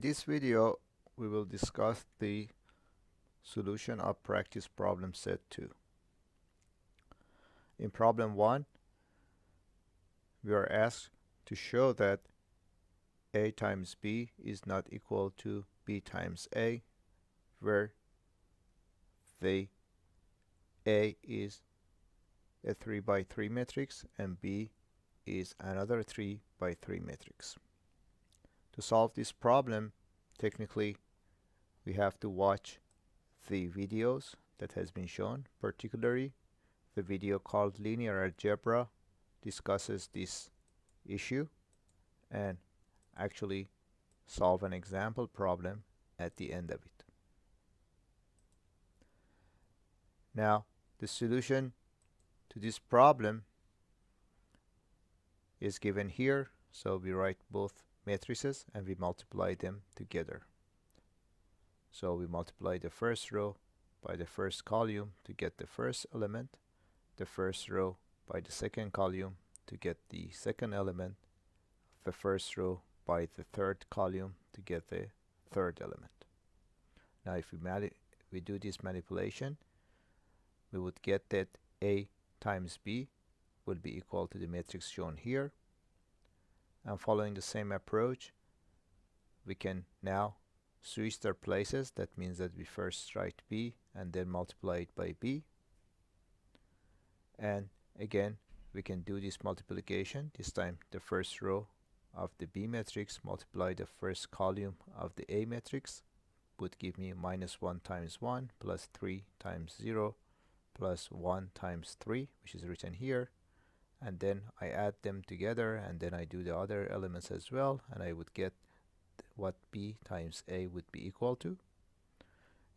This video we will discuss the solution of practice problem set 2. In problem 1 we are asked to show that a times b is not equal to b times a, where the a is a 3 by 3 matrix and b is another 3 by 3 matrix. To solve this problem, technically we have to watch the videos that has been shown. Particularly the video called Linear Algebra discusses this issue and actually solve an example problem at the end of it. Now the solution to this problem is given here, so we write both matrices and we multiply them together. So we multiply the first row by the first column to get the first element, the first row by the second column to get the second element, the first row by the third column to get the third element. Now if we do this manipulation, we would get that a times b will be equal to the matrix shown here. And following the same approach, we can now switch their places. That means that we first write b and then multiply it by b. And again, we can do this multiplication. This time the first row of the b matrix multiply the first column of the a matrix would give me minus 1 times 1 plus 3 times 0 plus 1 times 3, which is written here. And then I add them together and then I do the other elements as well, and I would get what b times a would be equal to.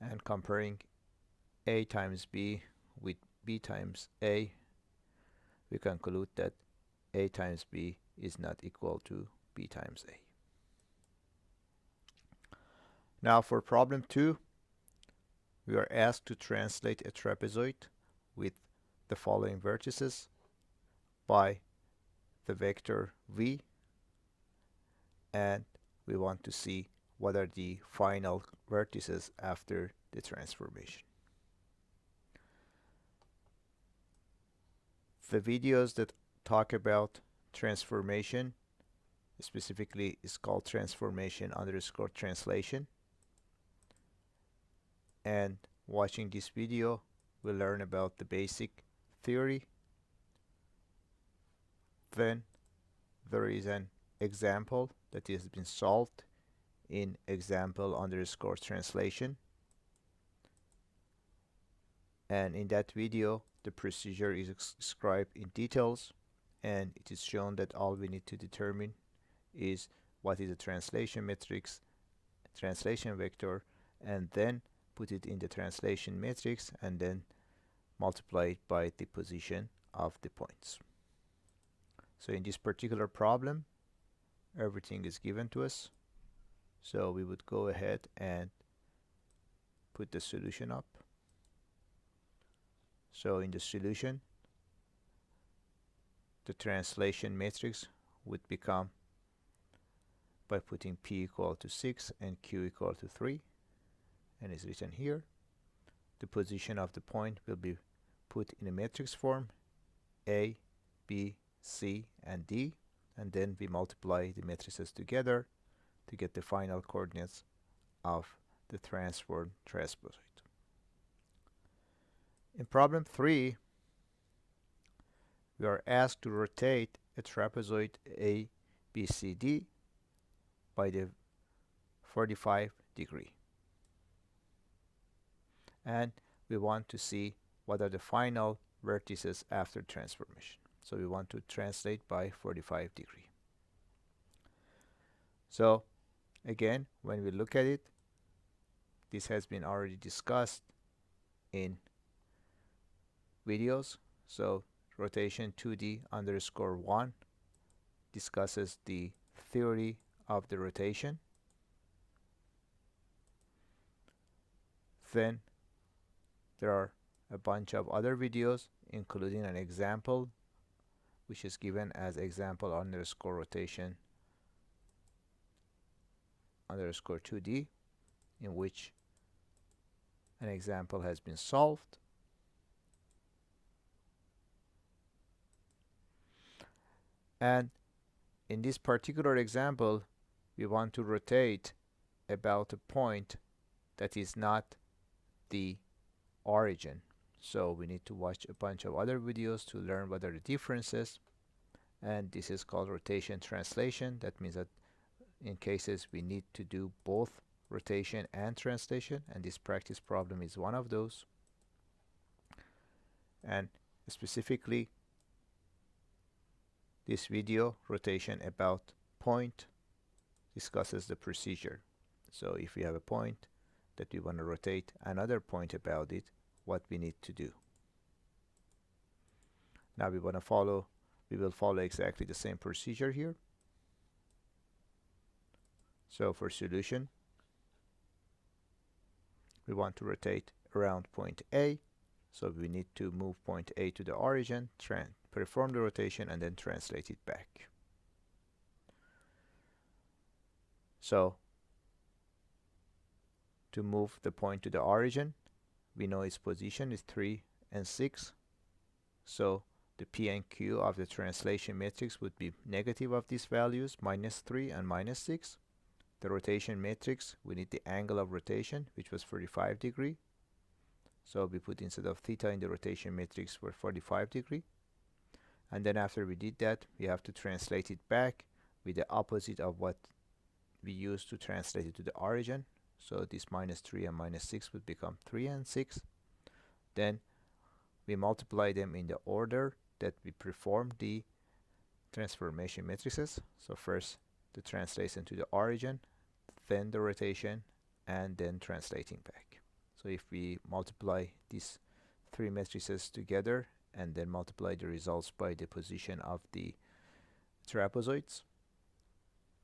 And comparing a times b with b times a, we conclude that a times b is not equal to b times a. Now for problem 2, we are asked to translate a trapezoid with the following vertices by the vector v, and we want to see what are the final vertices after the transformation. The videos that talk about transformation specifically is called transformation_translation, and watching this video we'll learn about the basic theory. Then there is an example that has been solved in example_translation, and in that video the procedure is described in details, and it is shown that all we need to determine is what is a translation matrix, translation vector, and then put it in the translation matrix and then multiply it by the position of the points. So in this particular problem, everything is given to us. So we would go ahead and put the solution up. So in the solution, the translation matrix would become, by putting p equal to 6 and q equal to 3, and it's written here. The position of the point will be put in a matrix form, a, b, c, and d, and then we multiply the matrices together to get the final coordinates of the transformed trapezoid. In problem 3, we are asked to rotate a trapezoid ABCD by the 45-degree. And we want to see what are the final vertices after transformation. So we want to translate by 45-degree. So again, when we look at it, this has been already discussed in videos. So rotation 2D_1 discusses the theory of the rotation. Then there are a bunch of other videos, including an example which is given as example_rotation_1 underscore 2D, in which an example has been solved. And in this particular example, we want to rotate about a point that is not the origin. So we need to watch a bunch of other videos to learn what are the differences. And this is called rotation translation. That means that in cases we need to do both rotation and translation, and this practice problem is one of those. And specifically, this video, rotation about point, discusses the procedure. So if we have a point that we want to rotate another point about it, what we need to do. Now we will follow exactly the same procedure here. So for solution, we want to rotate around point A. So we need to move point A to the origin, perform the rotation, and then translate it back. So to move the point to the origin, we know its position is 3 and 6. So the P and Q of the translation matrix would be negative of these values, -3 and -6. The rotation matrix, we need the angle of rotation, which was 45 degree. So we put, instead of theta in the rotation matrix, for 45 degree. And then after we did that, we have to translate it back with the opposite of what we used to translate it to the origin. So this -3 and -6 would become 3 and 6. Then we multiply them in the order that we perform the transformation matrices. So first the translation to the origin, then the rotation, and then translating back. So if we multiply these three matrices together and then multiply the results by the position of the trapezoids,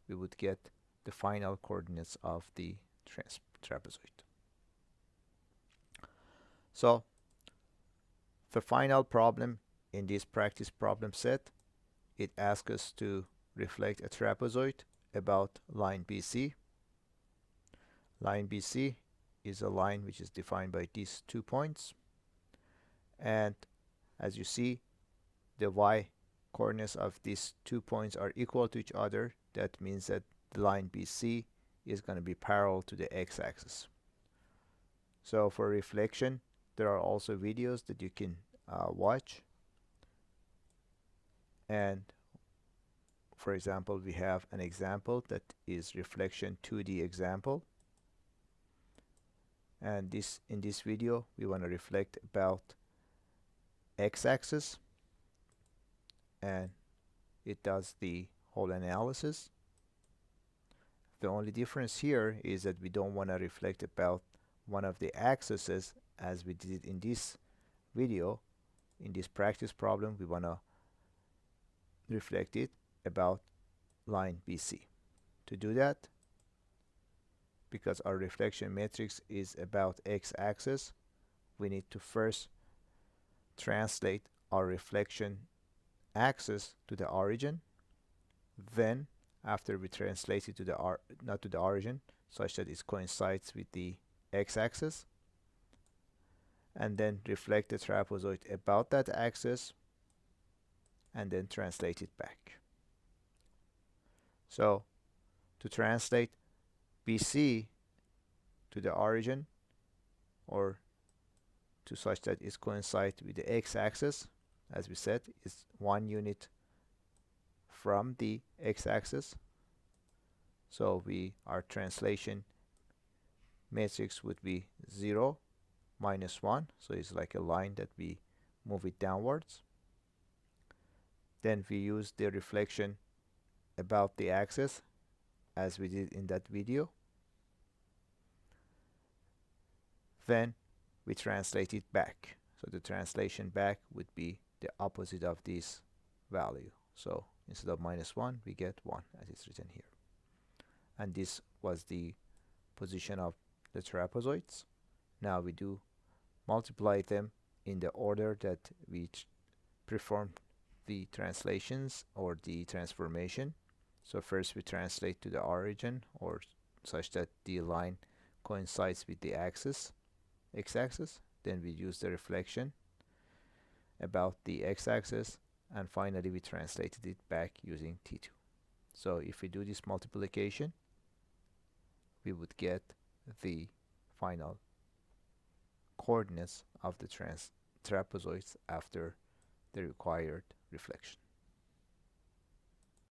we would get the final coordinates of the trapezoid. So the final problem in this practice problem set, it asks us to reflect a trapezoid about line BC. Line BC is a line which is defined by these 2 points. And as you see, the y coordinates of these 2 points are equal to each other. That means that the line BC is going to be parallel to the x-axis. So for reflection, there are also videos that you can watch. And for example, we have an example that is reflection 2D example. And in this video, we want to reflect about x-axis, and it does the whole analysis. The only difference here is that we don't want to reflect about one of the axes as we did in this video. In this practice problem, we want to reflect it about line BC. To do that, because our reflection matrix is about x-axis, we need to first translate our reflection axis to the origin. Then after we translate it to the not to the origin, such that it coincides with the x-axis, and then reflect the trapezoid about that axis, and then translate it back. So to translate BC to the origin, or to such that it coincides with the x-axis, as we said, is 1 unit from the x-axis. So our translation matrix would be 0, -1. So it's like a line that we move it downwards. Then we use the reflection about the axis as we did in that video. Then we translate it back. So the translation back would be the opposite of this value. So instead of -1, we get 1 as it's written here. And this was the position of the trapezoids. Now we do multiply them in the order that we performed the translations or the transformation. So first we translate to the origin, or such that the line coincides with the x-axis. Then we use the reflection about the x-axis, and finally we translated it back using T2. So if we do this multiplication, we would get the final coordinates of the trapezoids after the required reflection.